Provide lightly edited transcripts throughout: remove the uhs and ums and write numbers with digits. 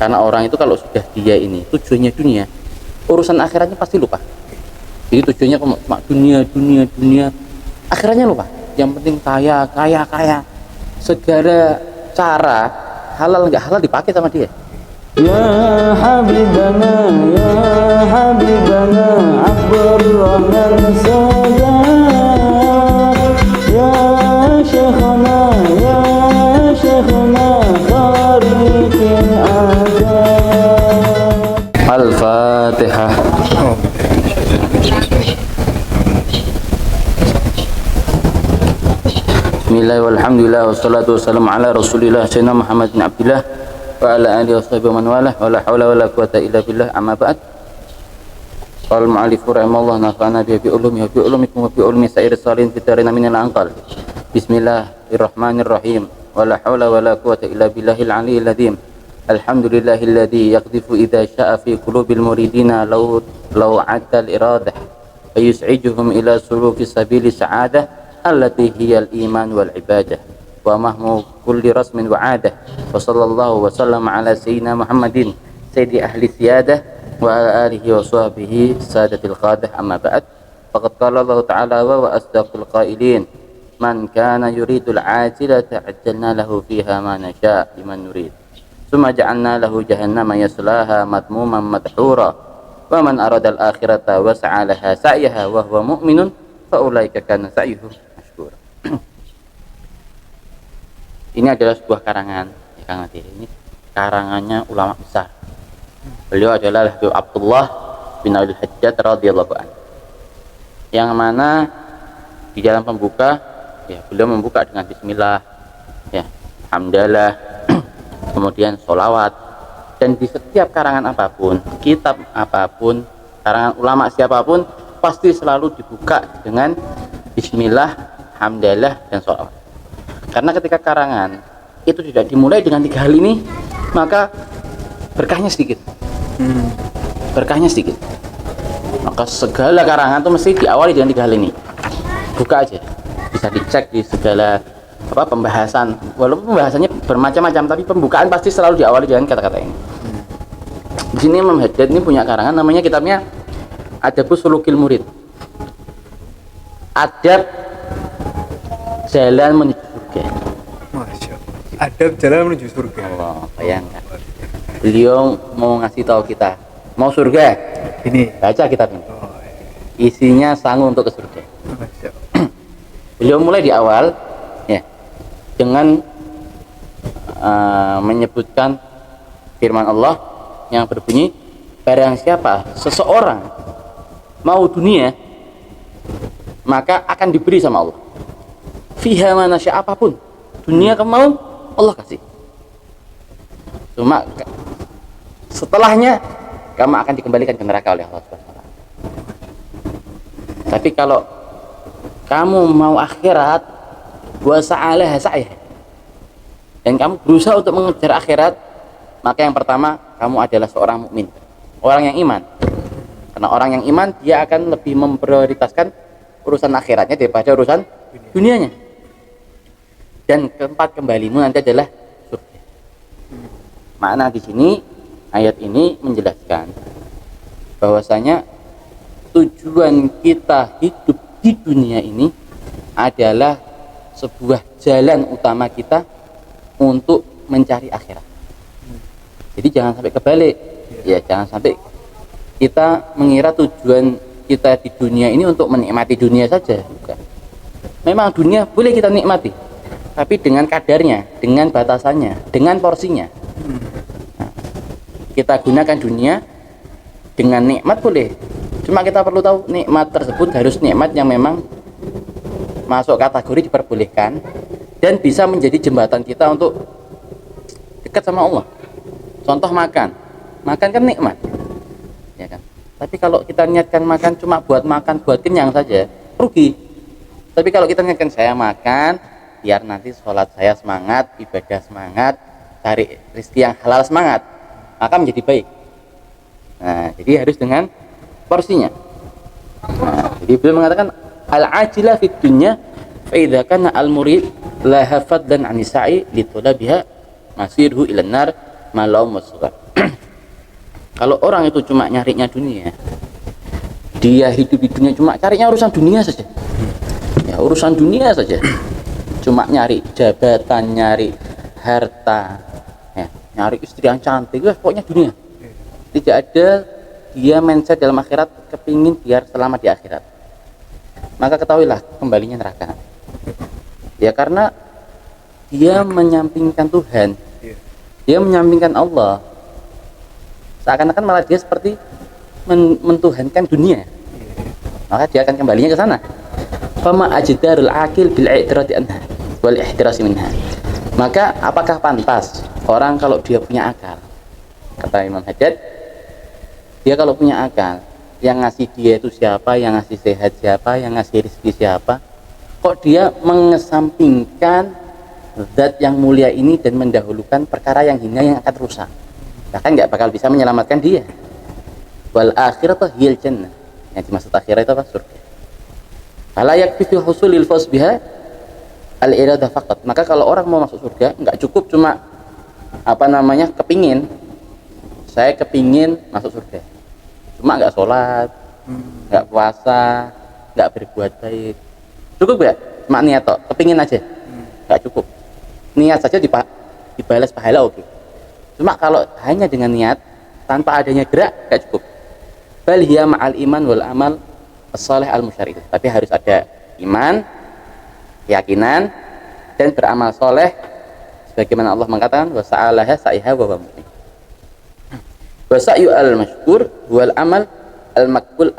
Karena orang itu kalau sudah dia ini tujuannya dunia, urusan akhiratnya pasti lupa. Jadi tujuannya cuma dunia, akhiratnya lupa. Yang penting kaya. Segala cara halal nggak halal dipakai sama dia. Ya Habibana Abdurrahman Sadat, Ya Syekhana Khariqin Adab. Al-Fatihah. Bismillah walhamdulillah wassalatu wassalamu ala rasulillah sayyidina Muhammad bin Abdillah wa ala alihi wa sahbihi man walah wa la hawla wa la quwata illa billah amma ba'd. Qala al-mu'allif rahimallahu nafa'ana bi ulumihi wa bi ulumikum wa bi ulumi sa'ir salihin fi darina minal anqal. Bismillahirrahmanirrahim. Wa la hawla wa la quwata illa billahil aliyyil azim. Alhamdulillahilladzi yaqdhifu idza syaa fi qulubil muridina law atal iradah fa yus'ijuhum ila suluki sabili sa'adah allati hiyal iman wal ibadah wa mahmu kulli rasmin wa adah. Wa sallallahu wa sallam ala sayyidina Muhammadin sayyidi ahli siyadah wa ala alihi wa sahbihi sadatil qadah amma ba'd. Faqad qala Allah ta'ala wa asdaqul qailin man kana yuridul ajilata ajjalna lahu fiha ma nasha' liman nurid thumma ja'alna lahu jahannama yaslaha madmuman madhura wa man arada al akhirata wa sa'a laha sa'yaha wa huwa mu'minun fa ulaika kana sa'yuhum. Ini adalah sebuah karangan ya Kang Nadir. Ini karangannya ulama besar. Beliau adalah Habib Abdullah bin Al-Hajjaj radhiyallahu anhu. Yang mana di dalam pembuka ya beliau membuka dengan bismillah ya, hamdalah, kemudian sholawat, dan di setiap karangan apapun, kitab apapun, karangan ulama siapapun pasti selalu dibuka dengan bismillah, hamdalah, dan sholawat. Karena ketika karangan itu tidak dimulai dengan 3 hal ini, maka berkahnya sedikit. Berkahnya sedikit. Maka segala karangan itu mesti diawali dengan 3 hal ini. Buka aja, bisa dicek di segala pembahasan. Walaupun pembahasannya bermacam-macam, tapi pembukaan pasti selalu diawali dengan kata-kata ini. Di sini Imam Haddad ini punya karangan, namanya kitabnya Adabus Sulukil Murid. Adab jalan menuju surga. Masya Allah. Adab jalan menuju surga. Allah, bayangkan. Beliau mau ngasih tahu kita, mau surga. Ini. Baca kitab ini. Isinya sangu untuk ke surga. Masya Allah. Beliau mulai di awal ya dengan menyebutkan firman Allah yang berbunyi, barang siapa seseorang mau dunia maka akan diberi sama Allah. Fiha manasya, apapun dunia kamu mau Allah kasih. Cuma setelahnya kamu akan dikembalikan ke neraka oleh Allah SWT. Tapi kalau kamu mau akhirat, wa sa'alaha sa'yah, dan kamu berusaha untuk mengejar akhirat, maka yang pertama kamu adalah seorang mukmin, orang yang iman. Karena orang yang iman dia akan lebih memprioritaskan urusan akhiratnya daripada urusan dunianya. Dan tempat kembalimu nanti adalah surga. Makna di sini ayat ini menjelaskan bahwasanya tujuan kita hidup di dunia ini adalah sebuah jalan utama kita untuk mencari akhirat. Jadi jangan sampai kebalik. Ya, jangan sampai kita mengira tujuan kita di dunia ini untuk menikmati dunia saja. Bukan. Memang dunia boleh kita nikmati, tapi dengan kadarnya, dengan batasannya, dengan porsinya. Nah, kita gunakan dunia dengan nikmat boleh, cuma kita perlu tahu nikmat tersebut harus nikmat yang memang masuk kategori diperbolehkan dan bisa menjadi jembatan kita untuk dekat sama Allah. Contoh makan kan nikmat, ya kan? Tapi kalau kita niatkan makan cuma buat makan, buat kenyang saja, rugi. Tapi kalau kita niatkan saya makan biar nanti sholat saya semangat, ibadah semangat, cari rezeki yang halal semangat, maka menjadi baik. Nah, jadi harus dengan porsinya. Nah, jadi beliau mengatakan al-ajilah fid dunya fa idza kana al-murid la hafad dan anisa'i li talabiha masirhu ila nar malau masghar. Kalau orang itu cuma nyarinya dunia, dia hidup di dunia cuma carinya urusan dunia saja, ya urusan dunia saja, cuma nyari jabatan, nyari harta, ya, nyari istri yang cantik, pokoknya dunia. Tidak ada dia mindset dalam akhirat kepingin biar selamat di akhirat, maka ketahuilah kembalinya neraka. Ya karena dia menyampingkan Tuhan, dia menyampingkan Allah, seakan-akan malah dia seperti mentuhankan dunia, maka dia akan kembalinya ke sana. Fama ajdarul akil bil i'tiradi anha wal ihtirasi minha. Maka apakah pantas orang kalau dia punya akal, kata Imam Haddad, dia kalau punya akal, yang ngasih dia itu siapa, yang ngasih sehat siapa, yang ngasih rezeki siapa, kok dia mengesampingkan zat yang mulia ini dan mendahulukan perkara yang hina yang akan rusak, bahkan nggak bakal bisa menyelamatkan dia. Wal akhiratu hiyal jannah, yang dimaksud akhirat itu apa? Surga. Fala yakfi fi husulil fawz biha al iradah faqat. Maka kalau orang mau masuk surga nggak cukup cuma kepingin, saya kepingin masuk surga, cuma nggak sholat, nggak puasa, nggak berbuat baik, cukup ya? Cuma niat toh, kepingin aja, nggak cukup. Niat saja dibalas pahala, oke. Cuma kalau hanya dengan niat tanpa adanya gerak nggak cukup. Bal hiya ma'al iman wal amal as-salih al-musyarih. Tapi harus ada iman, keyakinan, dan beramal soleh sebagaimana Allah mengatakan wa sa'alaha sa'iha wa mu'min. Wa sa'yu al-mashkur wal amal al-makbul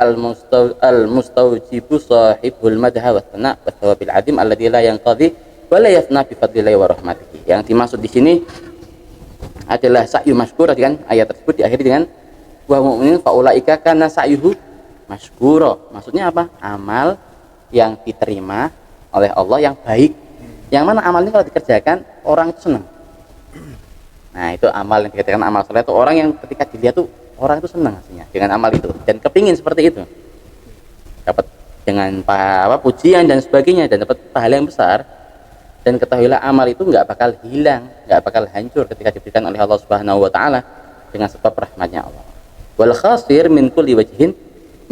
al-mustawjibu sahibul madha wa thana wa thawabil adim alladhi la yanqadhi wa la yafna bi fadlillahi wa rahmatihi. Yang dimaksud di sini adalah sa'yu mashkur, kan ayat tersebut diakhiri dengan wa mu'minin faulaika kana sa'yuhu mashkura. Maksudnya apa? Amal yang diterima oleh Allah yang baik. Yang mana amal ini kalau dikerjakan orang itu senang. Nah, itu amal yang dikatakan amal saleh itu orang yang ketika dilihat tuh orang itu senang aslinya dengan amal itu dan kepingin seperti itu. Dapat dengan pujian dan sebagainya dan dapat pahala yang besar. Dan ketahuilah amal itu nggak bakal hilang, nggak bakal hancur ketika diberikan oleh Allah Subhanahu wa taala dengan sebab rahmatnya Allah. Wal khasir min kulli wajhin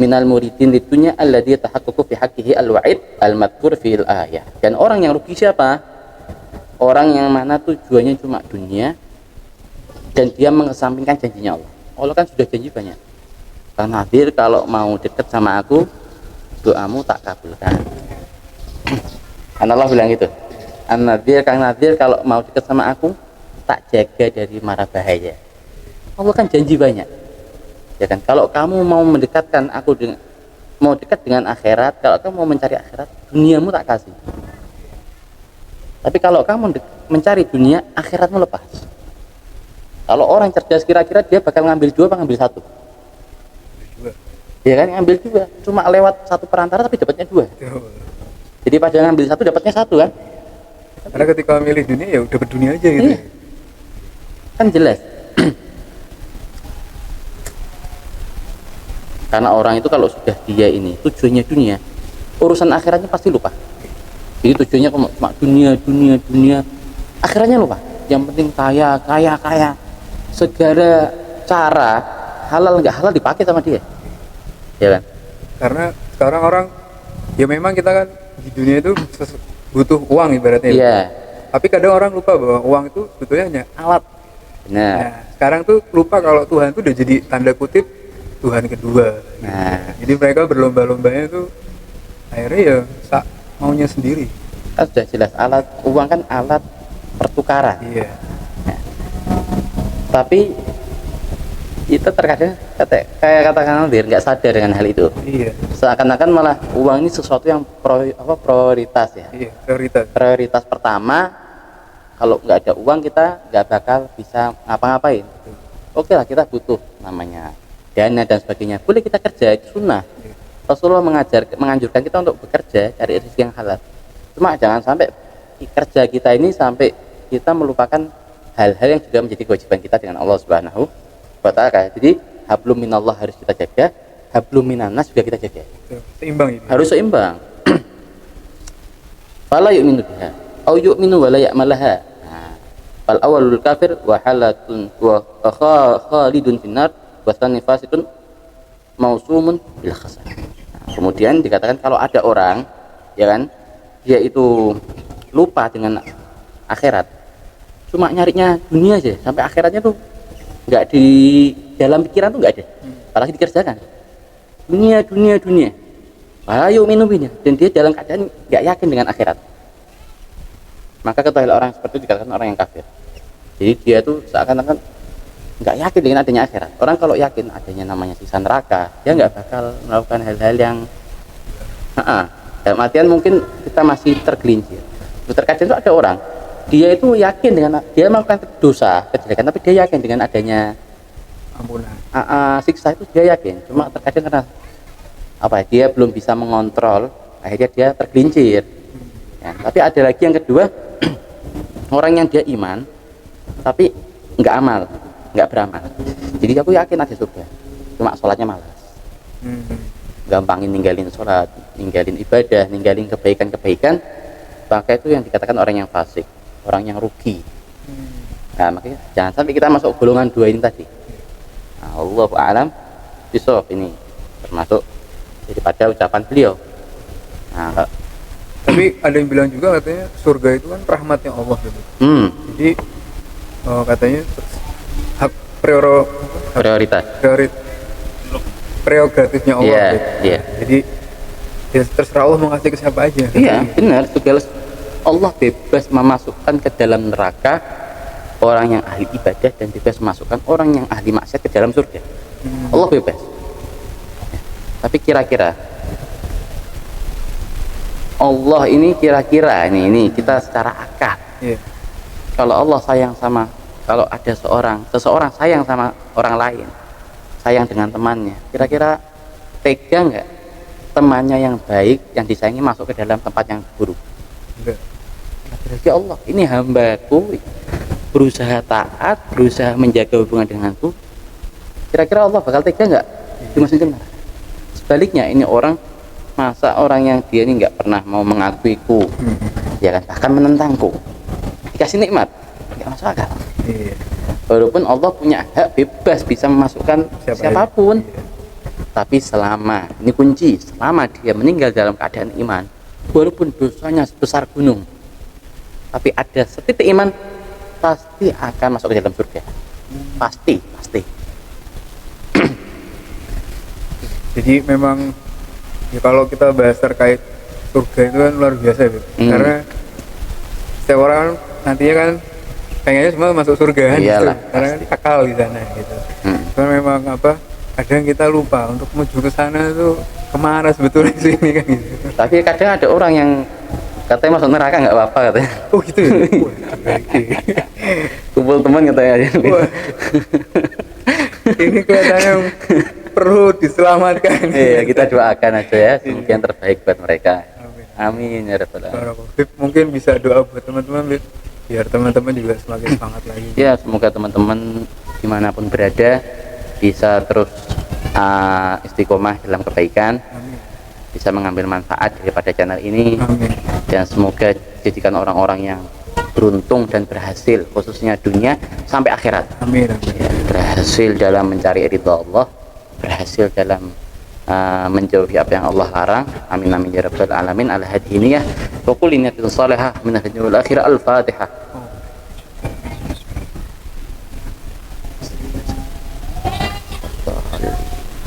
minal muridin lidunya alladhi tahaqqaqu fi haqqihi al-wa'id al-madhkur fil ayah. Dan orang yang rugi siapa? Orang yang mana tujuannya cuma dunia dan dia mengesampingkan janjinya Allah. Allah kan sudah janji banyak. Kang Nadir kalau mau dekat sama aku, doamu tak kabulkan. Kan Allah bilang gitu. An-Nadir, Kang Nadir kalau mau dekat sama aku, tak jaga dari mara bahaya. Allah kan janji banyak. Ya kan, kalau kamu mau mendekatkan aku dengan mau dekat dengan akhirat, kalau kamu mau mencari akhirat, duniamu tak kasih. Tapi kalau kamu mencari dunia, akhiratmu lepas. Kalau orang cerdas kira-kira dia bakal ngambil dua, apa ngambil satu? Ya kan, ngambil dua, cuma lewat satu perantara tapi dapatnya dua. Jadi pada ngambil satu dapatnya satu kan? Karena ketika milih dunia ya dapat dunia aja gitu. Kan jelas. Karena orang itu kalau sudah dia ini tujuannya dunia, urusan akhiratnya pasti lupa. Jadi tujuannya cuma dunia, akhiratnya lupa. Yang penting kaya. Segala cara halal nggak halal dipakai sama dia, ya kan? Karena sekarang orang ya memang kita kan di dunia itu butuh uang ibaratnya. Iya. Tapi kadang orang lupa bahwa uang itu sebetulnya hanya alat. Nah, sekarang tuh lupa kalau Tuhan itu udah jadi tanda kutip Tuhan kedua. Nah, jadi mereka berlomba-lombanya tuh akhirnya ya maunya sendiri. Kan sudah jelas uang kan alat pertukaran. Iya. Nah, tapi itu terkadang kayak katakan Nadir nggak sadar dengan hal itu. Iya. Seakan-akan malah uang ini sesuatu yang prioritas ya. Iya, prioritas. Prioritas pertama, kalau nggak ada uang kita nggak bakal bisa ngapa-ngapain. Oke lah, kita butuh namanya dana dan sebagainya. Boleh kita kerja, itu sunnah. Rasulullah menganjurkan kita untuk bekerja cari rezeki yang halal. Cuma jangan sampai kerja kita ini sampai kita melupakan hal-hal yang juga menjadi kewajiban kita dengan Allah Subhanahu wa ta'ala. Jadi hablum minallah harus kita jaga, hablum minannas juga kita jaga. Seimbang ini. Harus seimbang. Fala yu'minu biha au yu'minu wa la ya'malaha. Fal awwalul kafir wa halatun wa khalidun finnar Wasani fasidun mausumun bil khasar. Nah, kemudian dikatakan kalau ada orang ya kan dia itu lupa dengan akhirat, cuma nyarinya dunia aja, sampai akhiratnya tuh nggak di dalam pikiran tuh nggak ada, apalagi dikerjakan dunia dunia dunia. Ayo minuminya, dan dia dalam keadaan nggak yakin dengan akhirat. Maka ketahuilah orang seperti itu dikatakan orang yang kafir. Jadi dia tuh seakan-akan nggak yakin dengan adanya akhirat. Orang kalau yakin adanya namanya siksa neraka, dia nggak bakal melakukan hal-hal yang dalam artian mungkin kita masih tergelincir. Terkadang itu ada orang dia itu yakin dengan dia melakukan dosa kejelekan, tapi dia yakin dengan adanya ampunan, siksa itu dia yakin. Cuma terkadang karena apa dia belum bisa mengontrol, akhirnya dia tergelincir ya. Tapi ada lagi yang kedua orang yang dia iman tapi nggak amal, nggak beramal. Jadi aku yakin ada surga, cuma sholatnya malas, gampangin ninggalin sholat, ninggalin ibadah, ninggalin kebaikan-kebaikan. Maka itu yang dikatakan orang yang fasik, orang yang rugi. Nah, makanya jangan sampai kita masuk golongan dua ini tadi. Nah, Allahu a'lam bishawab, ini termasuk daripada ucapan beliau. Nah, tapi ada yang bilang juga katanya surga itu kan rahmatnya Allah gitu. Jadi katanya hak prerogatifnya Allah gitu. Jadi ya, terserah Allah mau kasih ke siapa aja. Iya benar, segala Allah bebas memasukkan ke dalam neraka orang yang ahli ibadah dan bebas memasukkan orang yang ahli maksiat ke dalam surga. Allah bebas. Tapi kira-kira Allah ini kira-kira ini kita secara akal. Kalau Allah sayang sama, kalau ada seseorang sayang sama orang lain, sayang dengan temannya, kira-kira tega nggak temannya yang baik yang disayangi masuk ke dalam tempat yang buruk? Enggak. Berarti Allah ini hambaku berusaha taat, berusaha menjaga hubungan denganku, kira-kira Allah bakal tega nggak dimasukin neraka? Sebaliknya ini orang, masa orang yang dia ini nggak pernah mau mengakuiku, ya kan, bahkan menentangku, dikasih nikmat, nggak masuk akal. Walaupun Allah punya hak bebas bisa memasukkan siapapun, tapi selama, ini kunci, selama dia meninggal dalam keadaan iman, walaupun dosanya sebesar gunung, tapi ada setitik iman, pasti akan masuk ke dalam surga. Pasti. Jadi memang ya kalau kita bahas terkait surga itu kan luar biasa gitu. Karena setiap orang nantinya kan pengennya semua masuk surga kan. Iyalah, gitu. Karena kan akal di sana gitu. Karena memang kadang kita lupa untuk menuju ke sana tuh kemana sebetulnya sih ini kan gitu. Tapi kadang ada orang yang katanya masuk neraka nggak apa-apa katanya. Oh gitu ya? Kumpul teman katanya. Ini kelihatannya perlu diselamatkan. Iya, kita doakan aja ya, semoga yang terbaik buat mereka. Amin ya rabbal alamin. Mungkin bisa doa buat teman-teman biar teman-teman juga semakin semangat lagi. Ya, semoga teman-teman dimanapun berada bisa terus istiqomah dalam kebaikan. Amin. Bisa mengambil manfaat daripada channel ini. Amin. Dan semoga jadikan orang-orang yang beruntung dan berhasil, khususnya dunia sampai akhirat. Amin. Ya, berhasil dalam mencari ridha Allah, berhasil dalam menjauhi apa yang Allah larang. Amin amin ya rabbal alamin. Ala hadiniyah wa kulli niyatin salihah min al-dunya wal akhirah. Al-Fatihah.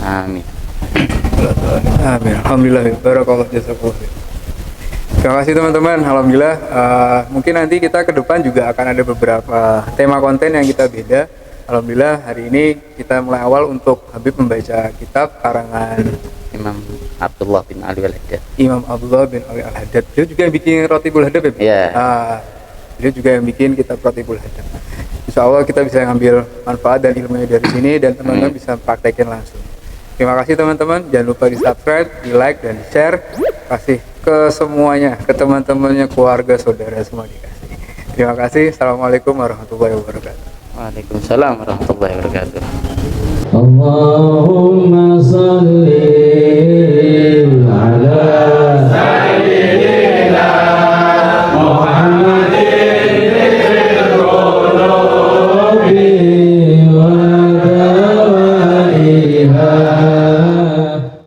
Amin. Amin. Alhamdulillah. Barakallah, jazakallah. Terima kasih teman-teman. Alhamdulillah. Mungkin nanti kita ke depan juga akan ada beberapa tema konten yang kita beda. Alhamdulillah hari ini kita mulai awal untuk Habib membaca kitab karangan Imam Abdullah bin Ali Al-Haddad. Imam Abdullah bin Ali Al-Haddad. Dia juga yang bikin Rotibul Hadab ya? Iya. Dia juga yang bikin kitab Rotibul Hadab. Insya Allah kita bisa ngambil manfaat dan ilmunya dari sini dan teman-teman bisa praktekin langsung. Terima kasih teman-teman. Jangan lupa di subscribe, di like dan di share. Kasih ke semuanya, ke teman-temannya, keluarga, saudara semua dikasih. Terima kasih. Assalamualaikum warahmatullahi wabarakatuh. Waalaikumsalam warahmatullahi wabarakatuh. Allahumma salli ala sayyidina Muhammadin fil qulubi wa إله